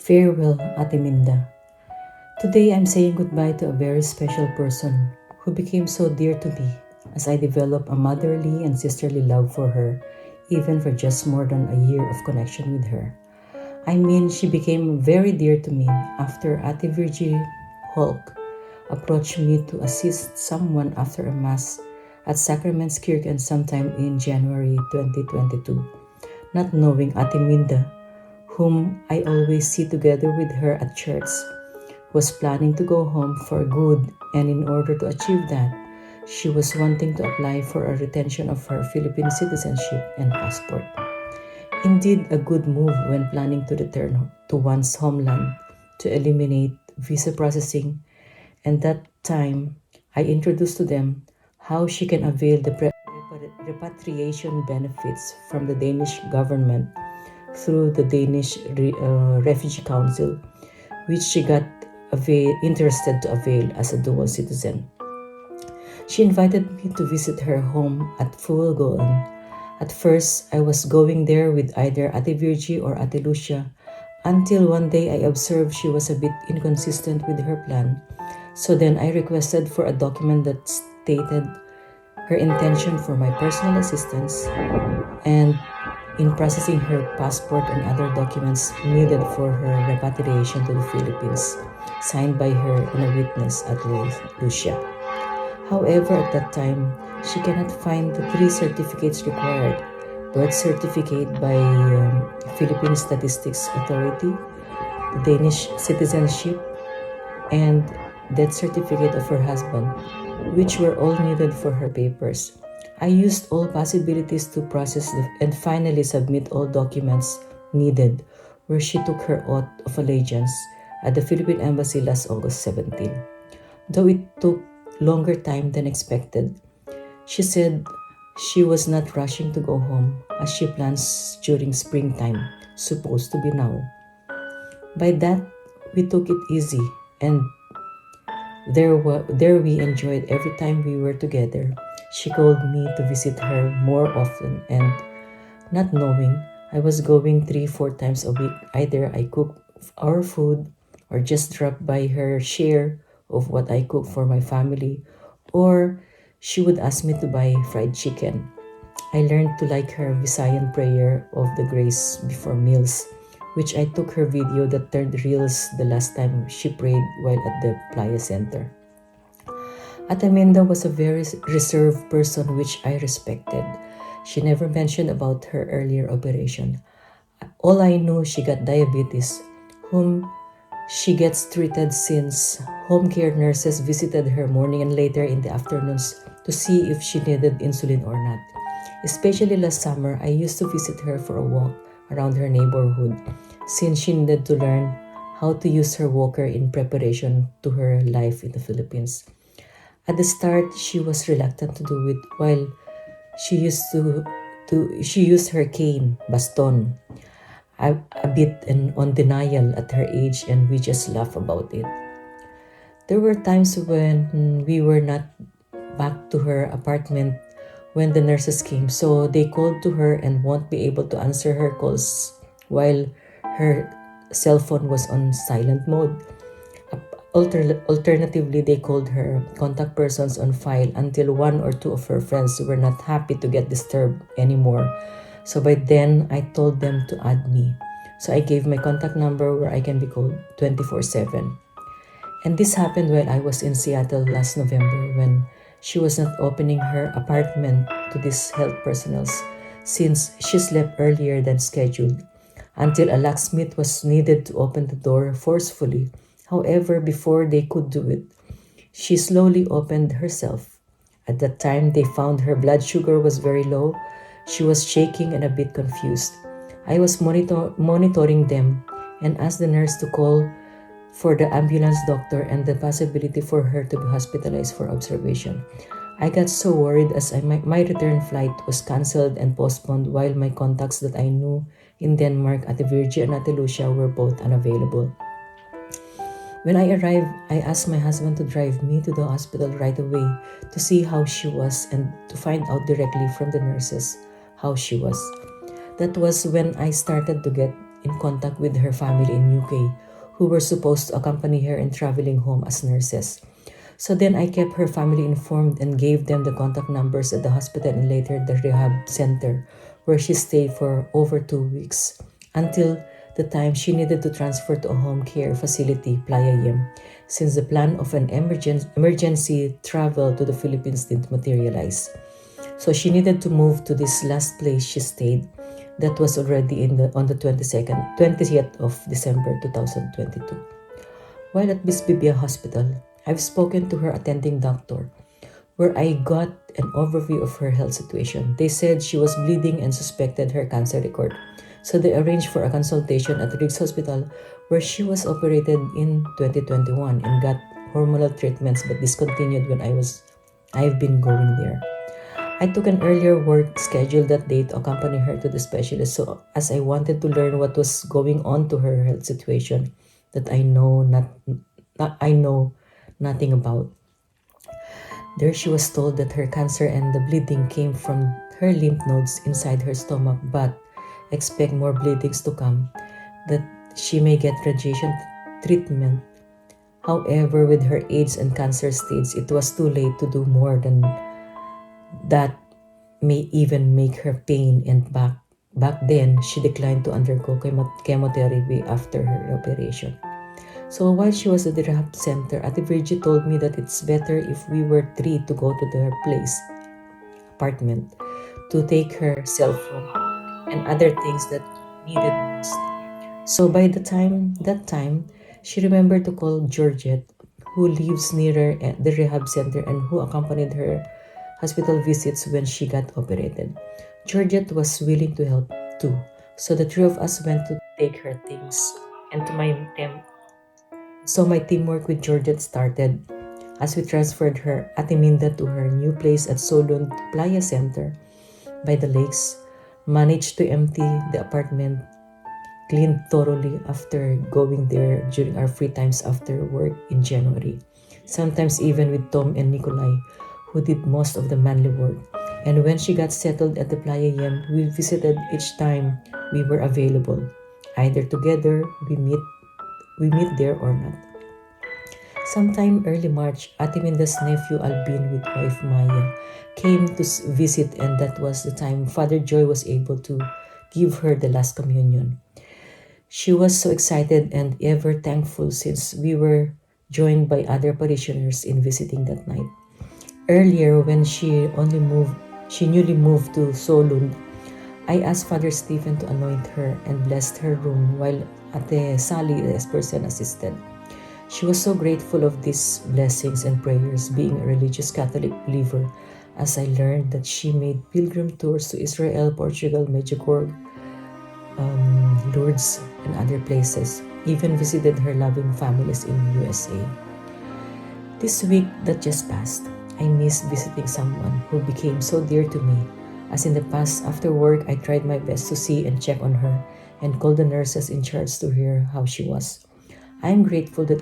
Farewell, Ate Minda. Today I'm saying goodbye to a very special person who became so dear to me as I developed a motherly and sisterly love for her, even for just more than a year of connection with her. I mean, she became very dear to me after Ate Virgie Hulk approached me to assist someone after a mass at Sacramentskirchen sometime in January 2022. Not knowing Ate Minda, whom I always see together with her at church, was planning to go home for good, and in order to achieve that, she was wanting to apply for a retention of her Philippine citizenship and passport. Indeed, a good move when planning to return to one's homeland to eliminate visa processing, and that time I introduced to them how she can avail the repatriation benefits from the Danish government through the Danish Refugee Council, which she got interested to avail as a dual citizen. She invited me to visit her home at Fuelgoen. At first, I was going there with either Ate Virgie or Ate Lucia, until one day I observed she was a bit inconsistent with her plan. So then I requested for a document that stated her intention for my personal assistance and in processing her passport and other documents needed for her repatriation to the Philippines, signed by her and a witness at Lucia. However, at that time, she cannot find the three certificates required: birth certificate by Philippine Statistics Authority, the Danish citizenship, and death certificate of her husband, which were all needed for her papers. I used all possibilities to process and finally submit all documents needed, where she took her oath of allegiance at the Philippine Embassy last August 17. Though it took longer time than expected, she said she was not rushing to go home as she plans during springtime, supposed to be now. By that, we took it easy, and there we enjoyed every time we were together. She called me to visit her more often, and not knowing I was going 3-4 times a week, either I cook our food or just drop by her share of what I cook for my family, or she would ask me to buy fried chicken. I learned to like her Visayan prayer of the grace before meals, which I took her video that turned reels the last time she prayed while at the Playa Center. Ate Minda was a very reserved person which I respected. She never mentioned about her earlier operation. All I knew, she got diabetes, whom she gets treated since home care nurses visited her morning and later in the afternoons to see if she needed insulin or not. Especially last summer, I used to visit her for a walk around her neighborhood since she needed to learn how to use her walker in preparation to her life in the Philippines. At the start, she was reluctant to do it while she used her cane, baston, a bit on denial at her age, and we just laugh about it. There were times when we were not back to her apartment when the nurses came, so they called to her and won't be able to answer her calls while her cell phone was on silent mode. Alternatively, they called her contact persons on file until one or two of her friends were not happy to get disturbed anymore. So by then, I told them to add me. So I gave my contact number where I can be called 24/7. And this happened while I was in Seattle last November when she was not opening her apartment to these health personnel since she slept earlier than scheduled, until a locksmith was needed to open the door forcefully. However, before they could do it, she slowly opened herself. At that time, they found her blood sugar was very low. She was shaking and a bit confused. I was monitoring them and asked the nurse to call for the ambulance doctor and the possibility for her to be hospitalized for observation. I got so worried as my return flight was cancelled and postponed while my contacts that I knew in Denmark, Ate Virgie and Ate Lucia, were both unavailable. When I arrived, I asked my husband to drive me to the hospital right away to see how she was and to find out directly from the nurses how she was. That was when I started to get in contact with her family in UK, who were supposed to accompany her in traveling home as nurses. So then I kept her family informed and gave them the contact numbers at the hospital and later the rehab center, where she stayed for over 2 weeks until the time she needed to transfer to a home care facility, Playa Yem, since the plan of an emergency travel to the Philippines didn't materialize. So she needed to move to this last place she stayed. That was already on the 20th of December 2022. While at Bisbibia Hospital, I've spoken to her attending doctor, where I got an overview of her health situation. They said she was bleeding and suspected her cancer record. So they arranged for a consultation at Riggs Hospital, where she was operated in 2021 and got hormonal treatments but discontinued when I've been going there. I took an earlier work schedule that day to accompany her to the specialist, so as I wanted to learn what was going on to her health situation that I know nothing about. There she was told that her cancer and the bleeding came from her lymph nodes inside her stomach, but expect more bleedings to come, that she may get radiation treatment. However, with her AIDS and cancer stage, it was too late to do more than that, may even make her pain and back then she declined to undergo chemotherapy after her operation. So while she was at the rehab center, Ate Virgie told me that it's better if we were three to go to their apartment, to take her cell phone and other things that needed most. So by that time, she remembered to call Georgette, who lives near the rehab center and who accompanied her hospital visits when she got operated. Georgette was willing to help too, so the three of us went to take her things. And my teamwork with Georgette started as we transferred her Ate Minda to her new place at Solon Playa Center by the lakes, managed to empty the apartment, cleaned thoroughly after going there during our free times after work in January, sometimes even with Tom and Nikolai, who did most of the manly work. And when she got settled at the Playa Yem, we visited each time we were available. Either together, we meet there or not. Sometime early March, Ate Minda's nephew Albin with wife Maya came to visit, and that was the time Father Joy was able to give her the last communion. She was so excited and ever thankful since we were joined by other parishioners in visiting that night. Earlier, when she newly moved to Solund, I asked Father Stephen to anoint her and blessed her room while Ate Sally, the person, assisted. She was so grateful of these blessings and prayers, being a religious Catholic believer, as I learned that she made pilgrim tours to Israel, Portugal, Medjugorje, Lourdes, and other places, even visited her loving families in USA. This week that just passed, I missed visiting someone who became so dear to me. As in the past, after work, I tried my best to see and check on her and called the nurses in charge to hear how she was. I am grateful that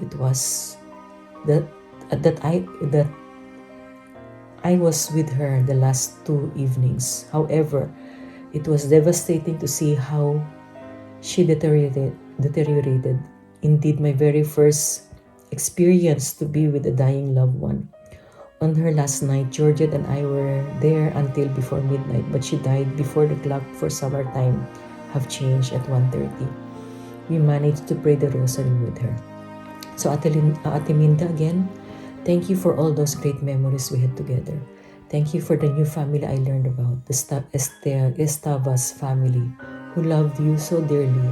I was with her the last 2 evenings. However, it was devastating to see how she deteriorated. Indeed, my very first experience to be with a dying loved one. On her last night, Georgette and I were there until before midnight, but she died before the clock for summertime have changed at 1:30. We managed to pray the rosary with her. So Ate Minda again, thank you for all those great memories we had together. Thank you for the new family I learned about, the Estavas family, who loved you so dearly,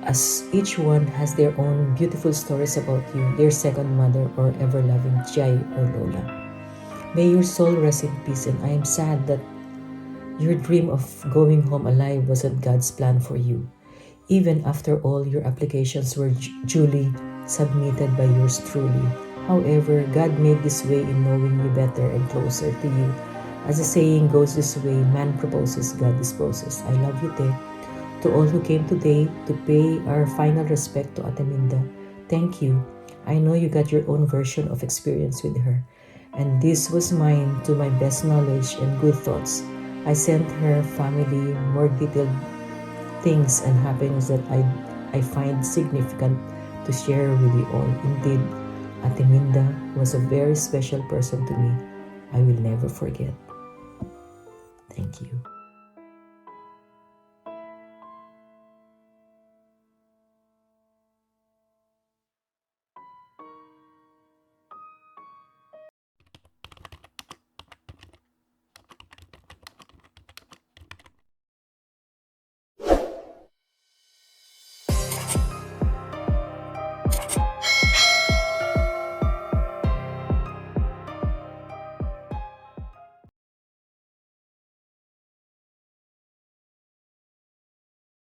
as each one has their own beautiful stories about you, their second mother or ever-loving Jai or Lola. May your soul rest in peace, and I am sad that your dream of going home alive wasn't God's plan for you, even after all your applications were duly submitted by yours truly. However, God made this way in knowing you better and closer to you. As the saying goes this way, man proposes, God disposes. I love you, Te. To all who came today to pay our final respect to Ate Minda, thank you. I know you got your own version of experience with her, and this was mine to my best knowledge and good thoughts. I sent her family more detailed things and happiness that I find significant to share with you all. Indeed, Ate Minda was a very special person to me. I will never forget. Thank you.